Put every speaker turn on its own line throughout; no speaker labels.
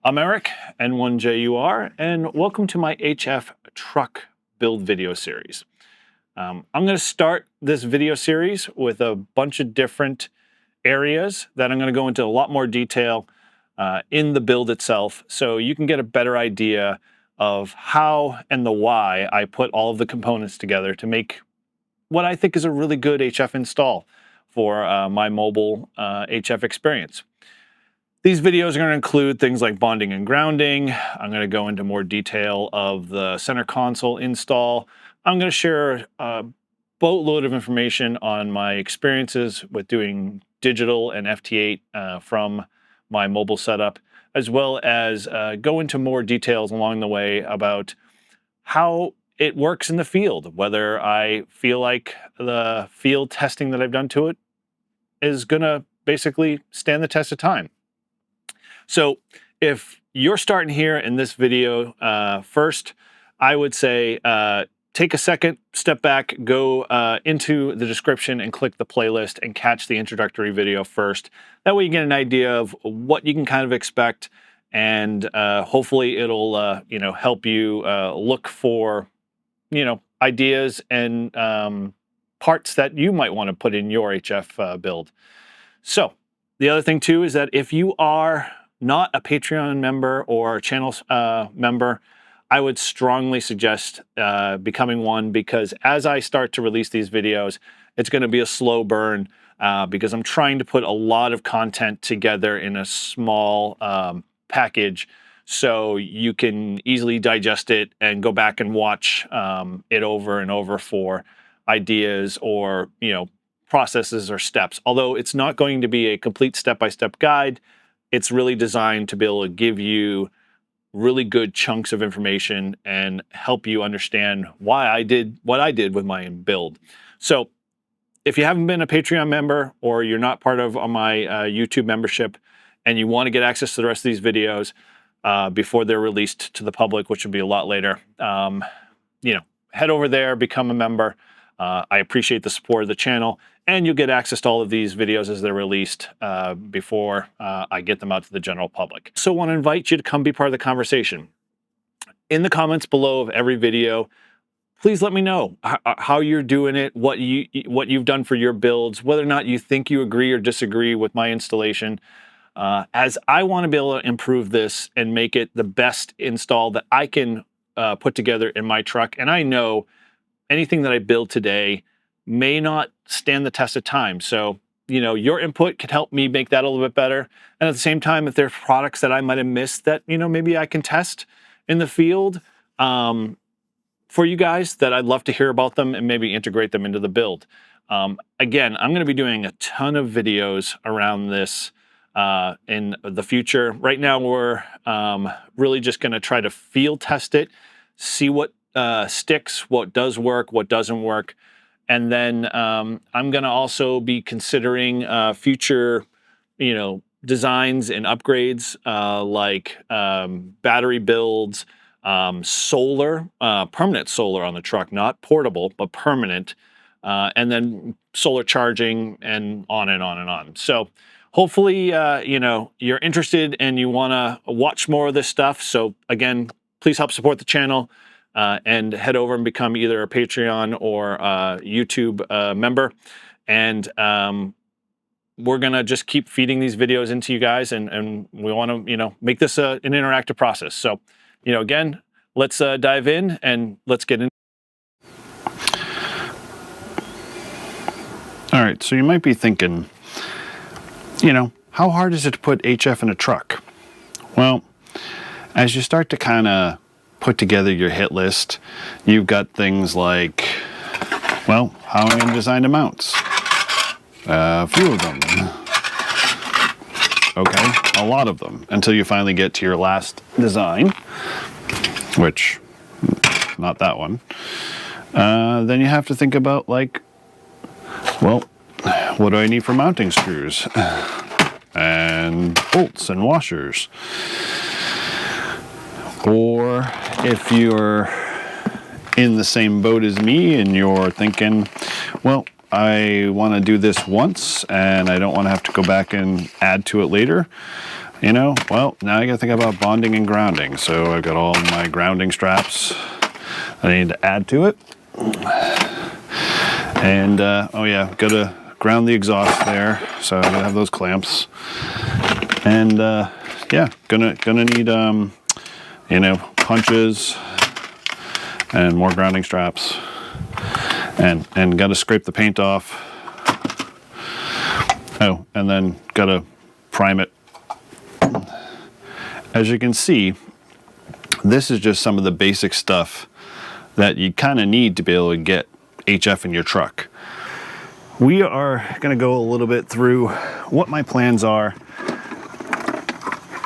I'm Eric, N1JUR, and welcome to my HF truck build video series. I'm going to start this video series with a bunch of different areas that I'm going to go into a lot more detail in the build itself, so you can get a better idea of how and the why I put all of the components together to make what I think is a really good HF install for my mobile HF experience. These videos are going to include things like bonding and grounding. I'm going to go into more detail of the center console install. I'm going to share a boatload of information on my experiences with doing digital and FT8 from my mobile setup, as well as go into more details along the way about how it works in the field, whether I feel like the field testing that I've done to it is going to basically stand the test of time. So if you're starting here in this video first, I would say take a second, step back, go into the description and click the playlist and catch the introductory video first. That way you get an idea of what you can kind of expect, and hopefully it'll help you look for ideas and parts that you might want to put in your HF build. So the other thing too is that if you are not a Patreon member or a channel member, I would strongly suggest becoming one, because as I start to release these videos, it's going to be a slow burn because I'm trying to put a lot of content together in a small package, so you can easily digest it and go back and watch it over and over for ideas or processes or steps. Although it's not going to be a complete step-by-step guide, it's really designed to be able to give you really good chunks of information and help you understand why I did what I did with my build. So if you haven't been a Patreon member, or you're not part of my YouTube membership, and you want to get access to the rest of these videos before they're released to the public, which will be a lot later, head over there, become a member. I appreciate the support of the channel, and you'll get access to all of these videos as they're released before I get them out to the general public. So I want to invite you to come be part of the conversation. In the comments below of every video, please let me know how you're doing it, what you've done for your builds, whether or not you think you agree or disagree with my installation, as I want to be able to improve this and make it the best install that I can put together in my truck. And I know anything that I build today may not stand the test of time. So, your input could help me make that a little bit better. And at the same time, if there's products that I might have missed that, maybe I can test in the field for you guys, that I'd love to hear about them and maybe integrate them into the build. Again, I'm going to be doing a ton of videos around this in the future. Right now, we're really just going to try to field test it, see what sticks, what does work, what doesn't work. And then I'm going to also be considering future, designs and upgrades like battery builds, solar, permanent solar on the truck, not portable, but permanent, and then solar charging, and on and on and on. So hopefully, you're interested and you want to watch more of this stuff. So again, please help support the channel. And head over and become either a Patreon or a YouTube member. And we're going to just keep feeding these videos into you guys. And we want to, make this an interactive process. So, again, let's dive in and let's get in. All right, so you might be thinking, how hard is it to put HF in a truck? Well, as you start to kind of put together your hit list, you've got things like, well, how am I going to design the mounts? A few of them. Okay, a lot of them, until you finally get to your last design, which, not that one. Then you have to think about, like, well, what do I need for mounting screws? And bolts and washers. Or if you're in the same boat as me and you're thinking, well, I want to do this once and I don't want to have to go back and add to it later, you know, well, now I gotta think about bonding and grounding. So I've got all my grounding straps I need to add to it. And oh yeah, gotta ground the exhaust there. So I'm gonna have those clamps. And yeah, gonna need you know, punches and more grounding straps. And gotta scrape the paint off. Oh, and then gotta prime it. As you can see, this is just some of the basic stuff that you kind of need to be able to get HF in your truck. We are going to go a little bit through what my plans are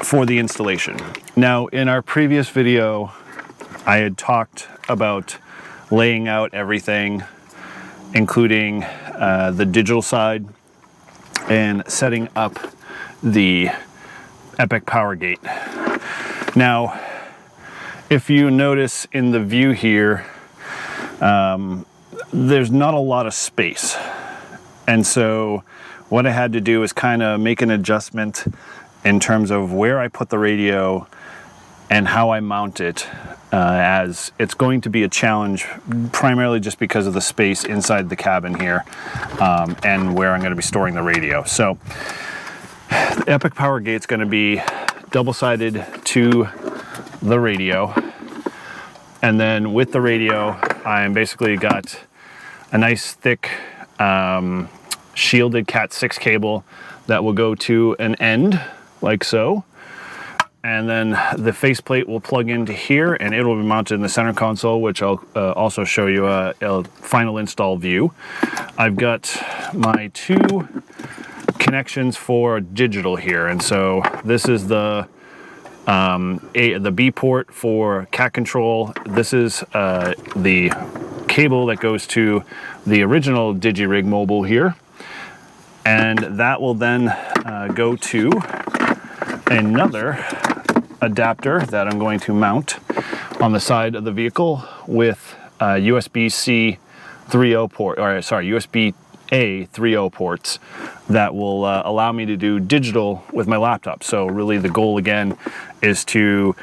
for the installation. Now, in our previous video, I had talked about laying out everything, including the digital side and setting up the Epic Power Gate. Now, if you notice in the view here, there's not a lot of space. And so what I had to do is kind of make an adjustment in terms of where I put the radio and how I mount it, as it's going to be a challenge primarily just because of the space inside the cabin here, and where I'm going to be storing the radio. So the Epic Power Gate's going to be double-sided to the radio, and then with the radio I'm basically got a nice thick shielded Cat 6 cable that will go to an end like so, and then the faceplate will plug into here and it will be mounted in the center console, which I'll also show you a final install view. I've got my two connections for digital here, and so this is the B port for cat control. This is the cable that goes to the original DigiRig mobile here, and that will then go to another adapter that I'm going to mount on the side of the vehicle with USB-C 3.0 port, or sorry, USB-A 3.0 ports that will allow me to do digital with my laptop. So really the goal again is to,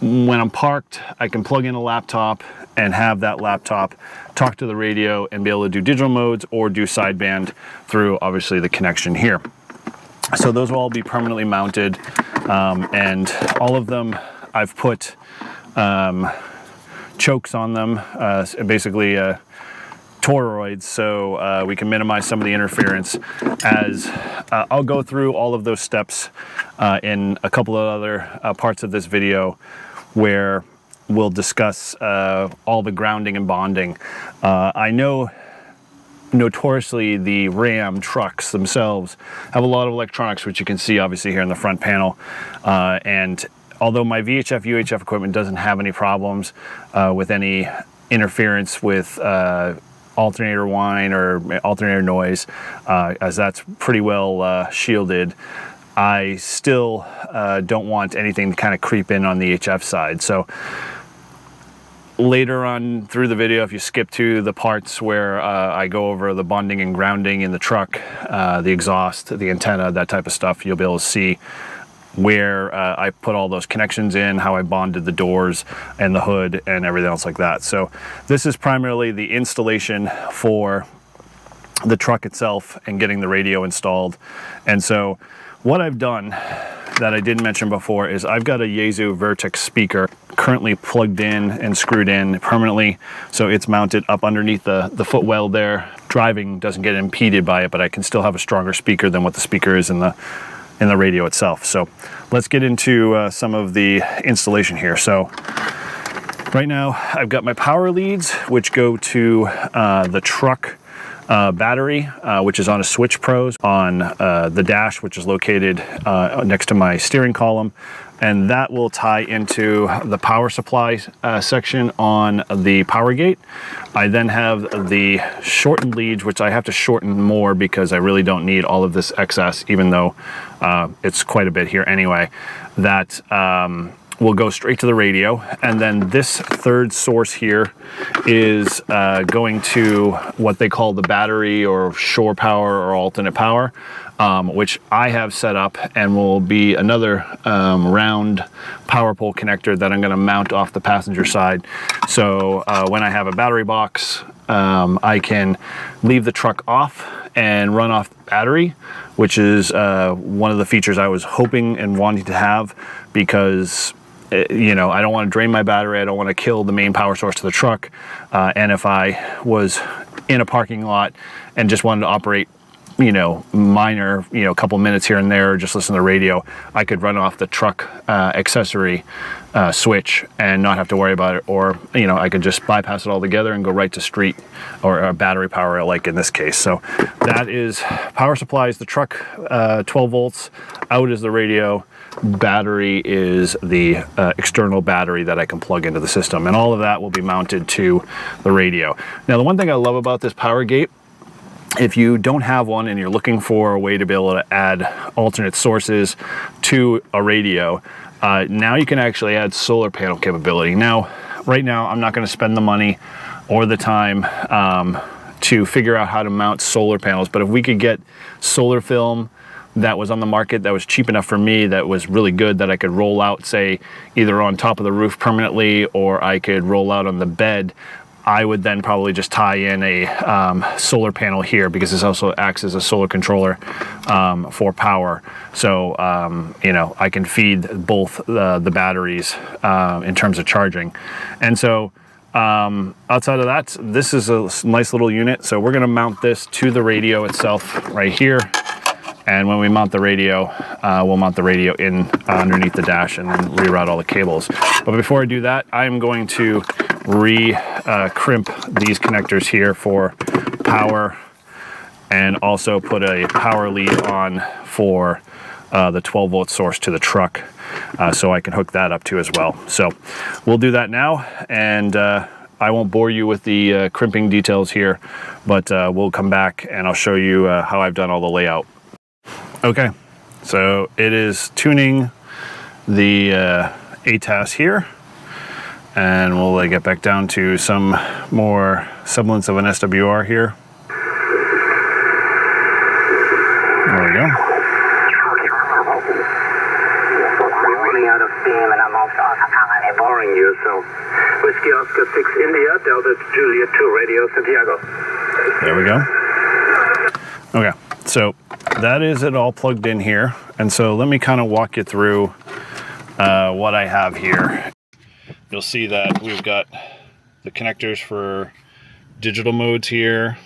when I'm parked, I can plug in a laptop and have that laptop talk to the radio and be able to do digital modes or do sideband through obviously the connection here. So those will all be permanently mounted, and all of them I've put chokes on them, basically toroids, so we can minimize some of the interference. As I'll go through all of those steps in a couple of other parts of this video where we'll discuss all the grounding and bonding. I know notoriously the Ram trucks themselves have a lot of electronics, which you can see obviously here in the front panel, and although my VHF UHF equipment doesn't have any problems with any interference with alternator whine or alternator noise, as that's pretty well shielded, I still don't want anything to kind of creep in on the HF side. So later on through the video, if you skip to the parts where I go over the bonding and grounding in the truck, the exhaust, the antenna, that type of stuff, you'll be able to see where I put all those connections in, how I bonded the doors and the hood and everything else like that. So this is primarily the installation for the truck itself and getting the radio installed. And so what I've done that I didn't mention before is I've got a Yaesu Vertex speaker currently plugged in and screwed in permanently, so it's mounted up underneath the footwell there. Driving doesn't get impeded by it, but I can still have a stronger speaker than what the speaker is in the radio itself. So let's get into some of the installation here. So right now I've got my power leads, which go to the truck battery, which is on a Switch Pros on the dash, which is located next to my steering column, and that will tie into the power supply section on the power gate. I then have the shortened leads, which I have to shorten more because I really don't need all of this excess, even though it's quite a bit here anyway, that will go straight to the radio, and then this third source here is going to what they call the battery or shore power or alternate power, which I have set up and will be another round power pole connector that I'm going to mount off the passenger side. So when I have a battery box, I can leave the truck off and run off the battery, which is one of the features I was hoping and wanting to have, because you know, I don't want to drain my battery, I don't want to kill the main power source to the truck, and if I was in a parking lot and just wanted to operate, you know, minor, you know, a couple minutes here and there, or just listen to the radio, I could run off the truck accessory switch and not have to worry about it. Or, you know, I could just bypass it altogether and go right to street or battery power, like in this case. So that is power supplies the truck, 12 volts, out is the radio, battery is the external battery that I can plug into the system, and all of that will be mounted to the radio. Now, the one thing I love about this power gate, if you don't have one and you're looking for a way to be able to add alternate sources to a radio, now you can actually add solar panel capability. Now, right now, I'm not going to spend the money or the time to figure out how to mount solar panels, but if we could get solar film that was on the market that was cheap enough for me, that was really good, that I could roll out, say, either on top of the roof permanently, or I could roll out on the bed, I would then probably just tie in a solar panel here, because this also acts as a solar controller for power. So, you know, I can feed both the batteries in terms of charging. And so outside of that, this is a nice little unit. So we're going to mount this to the radio itself right here. And when we mount the radio, we'll mount the radio in underneath the dash and then reroute all the cables. But before I do that, I'm going to crimp these connectors here for power, and also put a power lead on for the 12 volt source to the truck, so I can hook that up too as well. So we'll do that now, and I won't bore you with the crimping details here, but we'll come back and I'll show you how I've done all the layout. Okay, so it is tuning the ATAS here, and we'll get back down to some more semblance of an SWR here. There we go.
We're running out of steam, and I'm also boring you, so Whiskey Oscar 6 India, Delta Juliet 2 Radio Santiago.
There we go. Okay, so that is it all plugged in here, and so let me kind of walk you through what I have here. You'll see that we've got the connectors for digital modes here.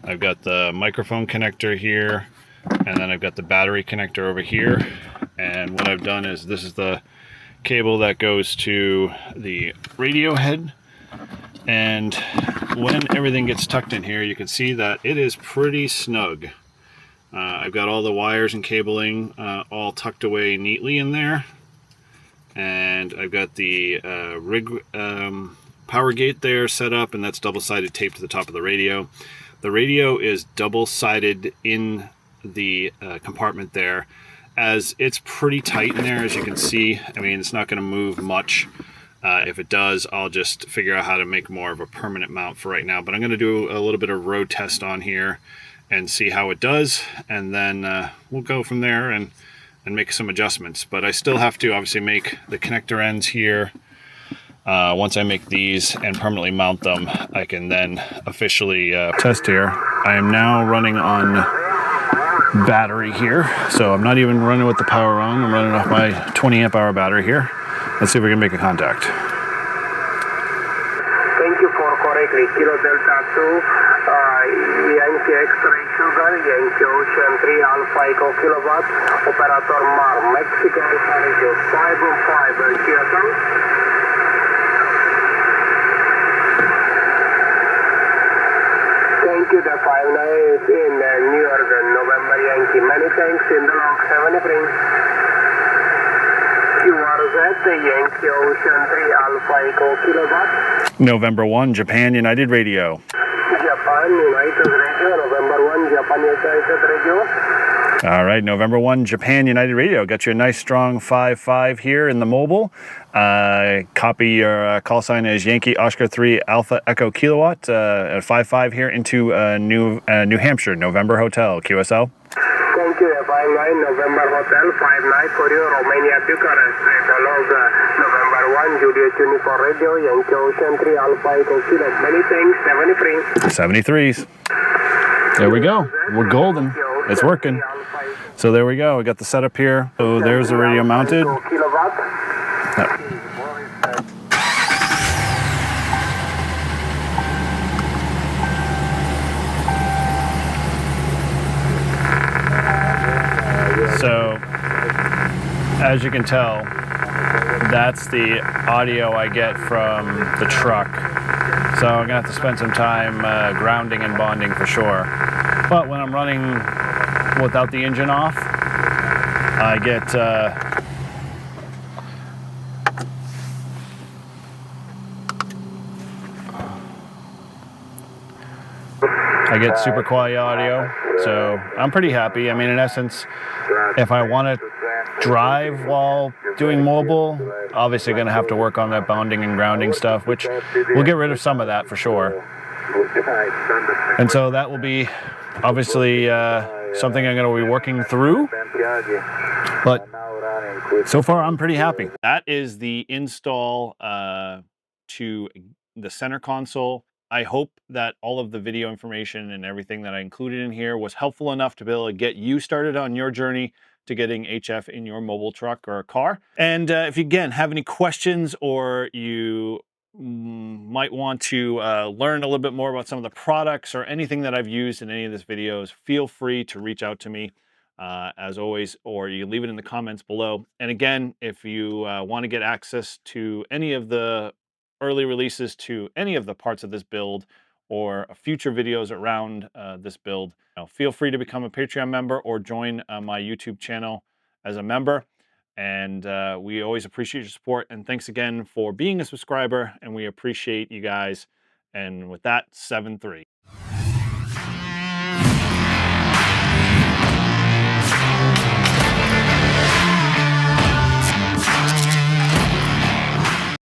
I've got the microphone connector here, and then I've got the battery connector over here. And what I've done is, this is the cable that goes to the radio head, and when everything gets tucked in here, you can see that it is pretty snug. I've got all the wires and cabling all tucked away neatly in there, and I've got the rig power gate there set up, and that's double-sided tape to the top of the radio. The radio is double-sided in the compartment there, as it's pretty tight in there, as you can see. I mean, it's not going to move much. If it does, I'll just figure out how to make more of a permanent mount for right now. But I'm going to do a little bit of road test on here and see how it does, and then we'll go from there and make some adjustments. But I still have to obviously make the connector ends here. Once I make these and permanently mount them, I can then officially test here. I am now running on battery here, so I'm not even running with the power on. I'm running off my 20 amp hour battery here. Let's see if we can make a contact.
Thank you for correctly. Kilo Delta 2, Yankee X-ray Sugar, Yankee Ocean 3 Alpha Echo Kilowatt, Operator Mar, Mexico Alpha Radio 505 Belgium. Thank you, the 59 is in New York, November Yankee. Many thanks, in the log 73. QRZ, Yankee Ocean 3 Alpha Echo Kilowatt.
November 1, Japan United Radio.
Japan United Radio, November 1, Japan United Radio.
All right, November 1, Japan United Radio. Got you a nice strong 5-5 here in the mobile. Copy your call sign as Yankee Oscar 3 Alpha Echo Kilowatt at 5-5 here into New Hampshire, November Hotel, QSL.
Thank you, 59 November Hotel, 59 for you, Romania Bucharest. Dialogue November 1, Juliet Uniform Radio, Yankee Ocean 3 Alpha Echo Kilo. Many thanks, 73.
73s. There we go. We're golden. It's working. So there we go. We got the setup here. So there's the radio mounted. So as you can tell, that's the audio I get from the truck. So I'm gonna have to spend some time grounding and bonding for sure. But when I'm running without the engine off, I get super quality audio, so I'm pretty happy. I mean, in essence, if I want to drive while doing mobile, obviously going to have to work on that bonding and grounding stuff, which we'll get rid of some of that for sure. And so that will be obviously something I'm going to be working through, but so far I'm pretty happy. That is the install to the center console. I hope that all of the video information and everything that I included in here was helpful enough to be able to get you started on your journey to getting HF in your mobile truck or a car. And if you, again, have any questions or you might want to learn a little bit more about some of the products or anything that I've used in any of these videos, feel free to reach out to me as always, or you leave it in the comments below. And again, if you want to get access to any of the early releases to any of the parts of this build or future videos around this build, feel free to become a Patreon member or join my YouTube channel as a member. And we always appreciate your support. And thanks again for being a subscriber. And we appreciate you guys. And with that, 7-3.